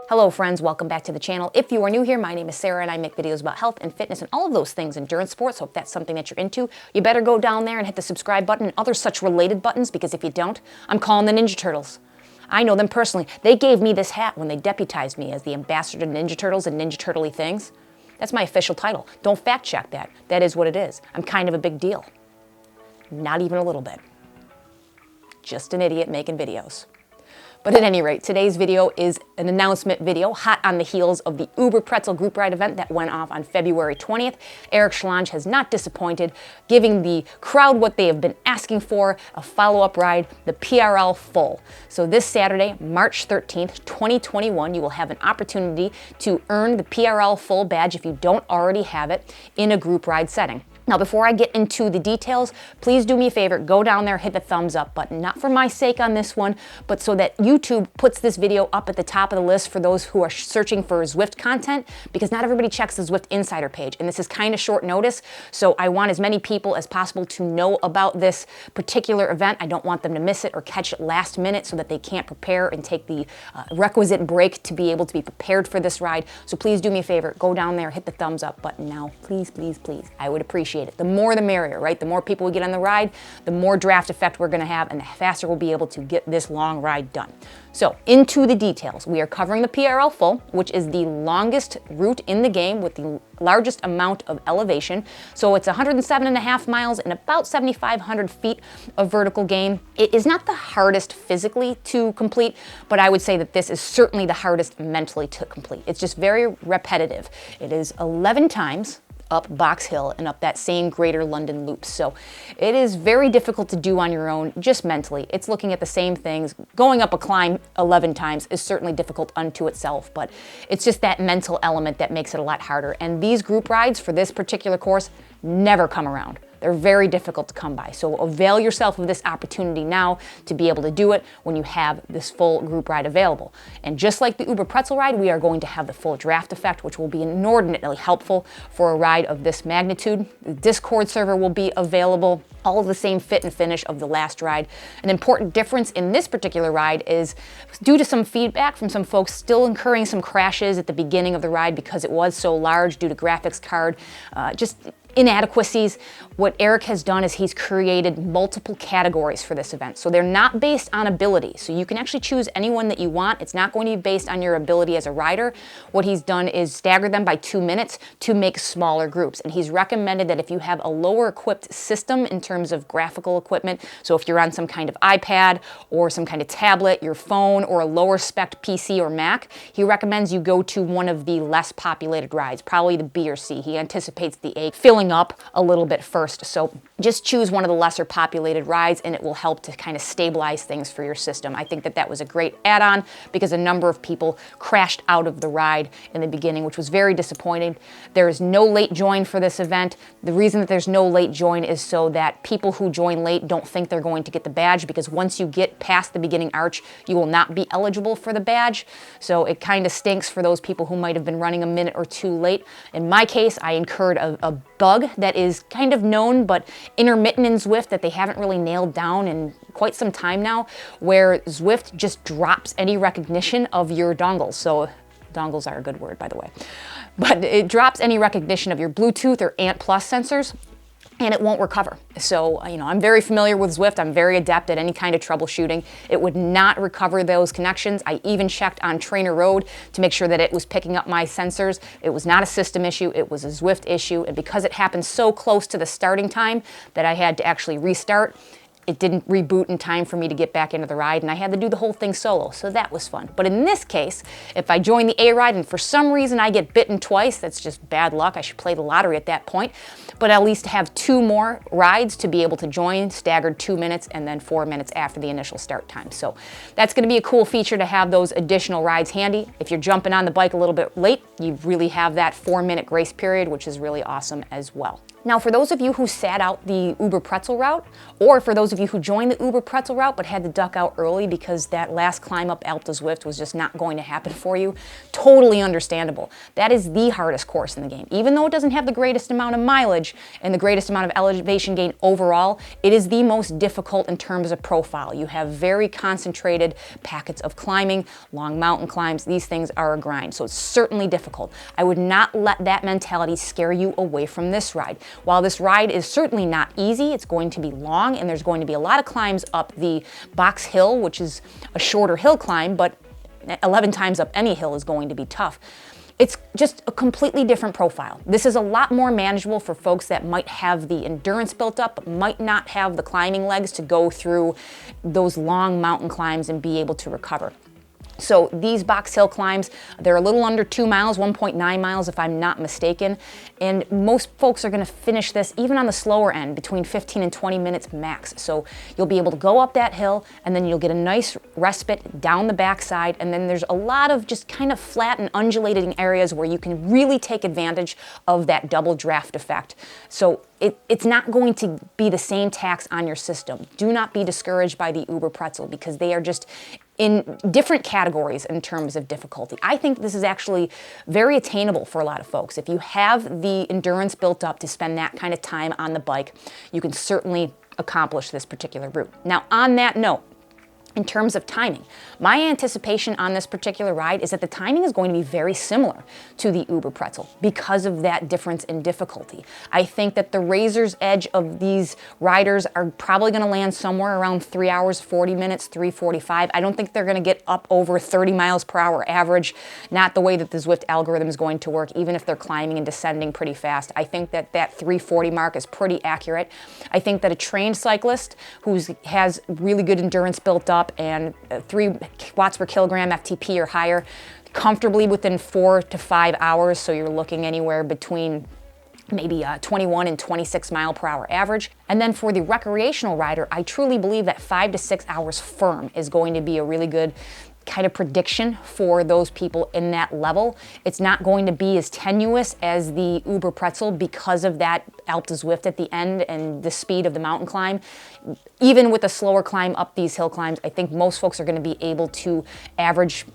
Hello friends, welcome back to the channel. If you are new here, my name is Sarah and I make videos about health and fitness and all of those things, endurance sports. So if that's something that you're into, you better go down there and hit the subscribe button and other such related buttons, because if you don't, I'm calling the Ninja Turtles. I know them personally. They gave me this hat when they deputized me as the ambassador to Ninja Turtles and Ninja Turtle-y things. That's my official title. Don't fact check that. That is what it is. I'm kind of a big deal. Not even a little bit. Just an idiot making videos. But at any rate, today's video is an announcement video, hot on the heels of the Uber Pretzel group ride event that went off on February 20th. Eric Schlange has not disappointed, giving the crowd what they have been asking for, a follow-up ride, the PRL Full. So this Saturday, March 13th, 2021, you will have an opportunity to earn the PRL Full badge if you don't already have it in a group ride setting. Now, before I get into the details, please do me a favor, go down there, hit the thumbs up button. Not for my sake on this one, but so that YouTube puts this video up at the top of the list for those who are searching for Zwift content, because not everybody checks the Zwift Insider page, and this is kind of short notice, so I want as many people as possible to know about this particular event. I don't want them to miss it or catch it last minute so that they can't prepare and take the requisite break to be able to be prepared for this ride. So please do me a favor, go down there, hit the thumbs up button now. Please, please, please. I would appreciate it. The more the merrier, right? The more people we get on the ride, the more draft effect we're going to have, and the faster we'll be able to get this long ride done. So into the details. We are covering the PRL Full, which is the longest route in the game with the largest amount of elevation. So it's 107.5 miles and about 7,500 feet of vertical gain. It is not the hardest physically to complete, but I would say that this is certainly the hardest mentally to complete. It's just very repetitive. It is 11 times up Box Hill and up that same Greater London loop. So it is very difficult to do on your own, just mentally. It's looking at the same things. Going up a climb 11 times is certainly difficult unto itself, but it's just that mental element that makes it a lot harder. And these group rides for this particular course never come around. They're very difficult to come by. So avail yourself of this opportunity now to be able to do it when you have this full group ride available. And just like the Uber Pretzel ride, we are going to have the full draft effect, which will be inordinately helpful for a ride of this magnitude. The Discord server will be available, all of the same fit and finish of the last ride. An important difference in this particular ride is due to some feedback from some folks still incurring some crashes at the beginning of the ride because it was so large due to graphics card, just inadequacies. What Eric has done is he's created multiple categories for this event. So they're not based on ability. So you can actually choose anyone that you want. It's not going to be based on your ability as a rider. What he's done is stagger them by 2 minutes to make smaller groups. And he's recommended that if you have a lower equipped system in terms of graphical equipment, so if you're on some kind of iPad or some kind of tablet, your phone, or a lower spec PC or Mac, he recommends you go to one of the less populated rides, probably the B or C. He anticipates the A filling up a little bit first. So just choose one of the lesser populated rides and it will help to kind of stabilize things for your system. I think that that was a great add-on because a number of people crashed out of the ride in the beginning, which was very disappointing. There is no late join for this event. The reason that there's no late join is so that people who join late don't think they're going to get the badge, because once you get past the beginning arch, you will not be eligible for the badge. So it kind of stinks for those people who might have been running a minute or two late. In my case, I incurred a bug that is kind of known but intermittent in Zwift that they haven't really nailed down in quite some time now, where Zwift just drops any recognition of your dongles. So dongles are a good word, by the way. But it drops any recognition of your Bluetooth or ANT Plus sensors, and it won't recover. So, I'm very familiar with Zwift. I'm very adept at any kind of troubleshooting. It would not recover those connections. I even checked on Trainer Road to make sure that it was picking up my sensors. It was not a system issue, it was a Zwift issue. And because it happened so close to the starting time that I had to actually restart, it didn't reboot in time for me to get back into the ride, and I had to do the whole thing solo, so that was fun. But in this case, if I join the A ride and for some reason I get bitten twice, that's just bad luck. I should play the lottery at that point. But at least have 2 more rides to be able to join, staggered 2 minutes and then 4 minutes after the initial start time. So that's going to be a cool feature to have those additional rides handy. If you're jumping on the bike a little bit late, you really have that 4-minute grace period, which is really awesome as well. Now, for those of you who sat out the Uber Pretzel route, or for those of you who joined the Uber Pretzel route but had to duck out early because that last climb up Alpe Zwift was just not going to happen for you, totally understandable. That is the hardest course in the game. Even though it doesn't have the greatest amount of mileage and the greatest amount of elevation gain overall, it is the most difficult in terms of profile. You have very concentrated packets of climbing, long mountain climbs. These things are a grind, so it's certainly difficult. I would not let that mentality scare you away from this ride. While this ride is certainly not easy, it's going to be long and there's going to be a lot of climbs up the Box Hill, which is a shorter hill climb, but 11 times up any hill is going to be tough. It's just a completely different profile. This is a lot more manageable for folks that might have the endurance built up, but might not have the climbing legs to go through those long mountain climbs and be able to recover. So these Box Hill climbs, they're a little under 2 miles, 1.9 miles if I'm not mistaken, and most folks are going to finish this even on the slower end, between 15 and 20 minutes max. So you'll be able to go up that hill and then you'll get a nice respite down the backside, and then there's a lot of just kind of flat and undulating areas where you can really take advantage of that double draft effect. So it's not going to be the same tax on your system. Do not be discouraged by the Uber Pretzel because they are just in different categories in terms of difficulty. I think this is actually very attainable for a lot of folks. If you have the endurance built up to spend that kind of time on the bike, you can certainly accomplish this particular route. Now, on that note, in terms of timing, my anticipation on this particular ride is that the timing is going to be very similar to the Uber Pretzel because of that difference in difficulty. I think that the razor's edge of these riders are probably going to land somewhere around 3 hours, 40 minutes, 3:45. I don't think they're going to get up over 30 miles per hour average, not the way that the Zwift algorithm is going to work, even if they're climbing and descending pretty fast. I think that that 3:40 mark is pretty accurate. I think that a trained cyclist who has really good endurance built up and 3 watts per kilogram FTP or higher, comfortably within 4 to 5 hours, so you're looking anywhere between maybe 21 and 26 mile per hour average. And then for the recreational rider, I truly believe that 5 to 6 hours firm is going to be a really good kind of prediction for those people in that level. It's not going to be as tenuous as the Uber Pretzel because of that Alpe Zwift at the end and the speed of the mountain climb. Even with a slower climb up these hill climbs, I think most folks are going to be able to average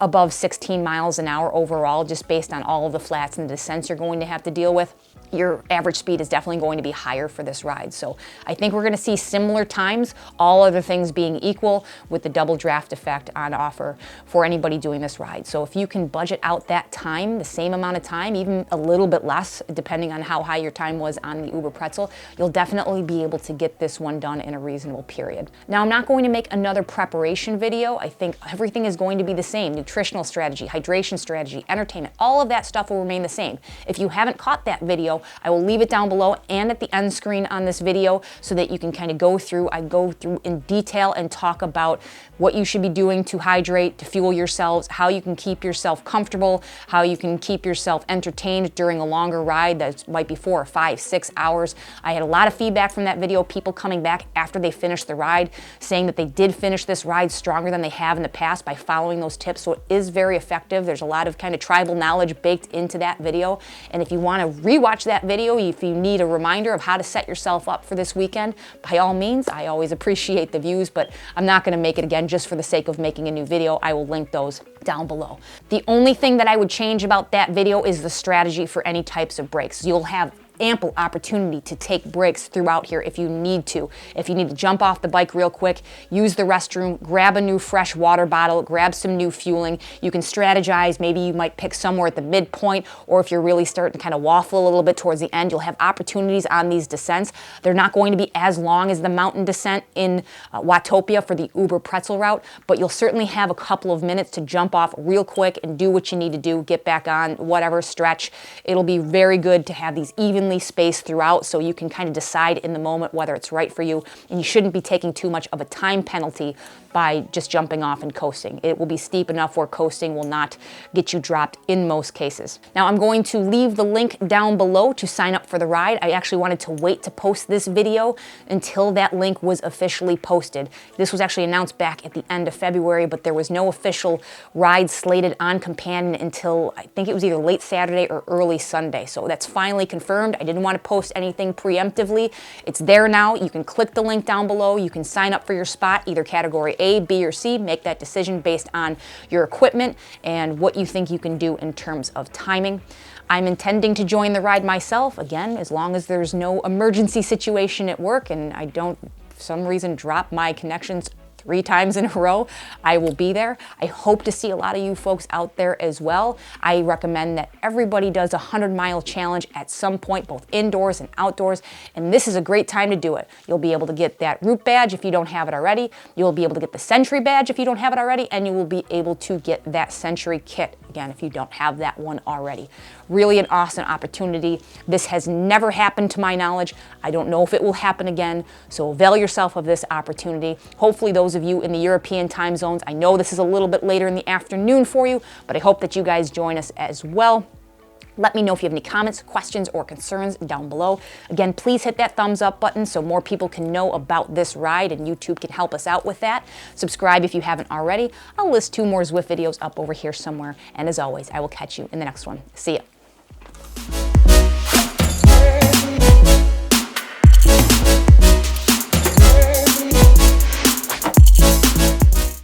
above 16 miles an hour overall, just based on all of the flats and the descents you're going to have to deal with. Your average speed is definitely going to be higher for this ride. So I think we're going to see similar times, all other things being equal, with the double draft effect on offer for anybody doing this ride. So if you can budget out that time, the same amount of time, even a little bit less, depending on how high your time was on the Uber Pretzel, you'll definitely be able to get this one done in a reasonable period. Now, I'm not going to make another preparation video. I think everything is going to be the same. Nutritional strategy, hydration strategy, entertainment, all of that stuff will remain the same. If you haven't caught that video, I will leave it down below and at the end screen on this video so that you can kind of go through. I go through in detail and talk about what you should be doing to hydrate, to fuel yourselves, how you can keep yourself comfortable, how you can keep yourself entertained during a longer ride that might be 4 or 5, 6 hours. I had a lot of feedback from that video, people coming back after they finished the ride, saying that they did finish this ride stronger than they have in the past by following those tips. So it is very effective. There's a lot of kind of tribal knowledge baked into that video. And if you want to rewatch that video, if you need a reminder of how to set yourself up for this weekend, by all means, I always appreciate the views, but I'm not going to make it again just for the sake of making a new video. I will link those down below. The only thing that I would change about that video is the strategy for any types of breaks. You'll have ample opportunity to take breaks throughout here if you need to. If you need to jump off the bike real quick, use the restroom, grab a new fresh water bottle, grab some new fueling. You can strategize. Maybe you might pick somewhere at the midpoint, or if you're really starting to kind of waffle a little bit towards the end, you'll have opportunities on these descents. They're not going to be as long as the mountain descent in Watopia for the Uber Pretzel route, but you'll certainly have a couple of minutes to jump off real quick and do what you need to do, get back on, whatever, stretch. It'll be very good to have these evenly spaced throughout so you can kind of decide in the moment whether it's right for you, and you shouldn't be taking too much of a time penalty by just jumping off and coasting. It will be steep enough where coasting will not get you dropped in most cases. Now, I'm going to leave the link down below to sign up for the ride. I actually wanted to wait to post this video until that link was officially posted. This was actually announced back at the end of February, but there was no official ride slated on Companion until I think it was either late Saturday or early Sunday. So that's finally confirmed. I didn't want to post anything preemptively. It's there now. You can click the link down below. You can sign up for your spot, either category A, B, or C. Make that decision based on your equipment and what you think you can do in terms of timing. I'm intending to join the ride myself, again, as long as there's no emergency situation at work and I don't, for some reason, drop my connections 3 times in a row. I will be there. I hope to see a lot of you folks out there as well. I recommend that everybody does a 100-mile challenge at some point, both indoors and outdoors, and this is a great time to do it. You'll be able to get that route badge if you don't have it already. You'll be able to get the Century badge if you don't have it already, and you will be able to get that Century kit, again, if you don't have that one already. Really an awesome opportunity. This has never happened to my knowledge. I don't know if it will happen again, so avail yourself of this opportunity. Hopefully those of you in the European time zones, I know this is a little bit later in the afternoon for you, but I hope that you guys join us as well. Let me know if you have any comments, questions, or concerns down below. Again, please hit that thumbs up button so more people can know about this ride and YouTube can help us out with that. Subscribe if you haven't already. I'll list 2 more Zwift videos up over here somewhere. And as always, I will catch you in the next one. See ya.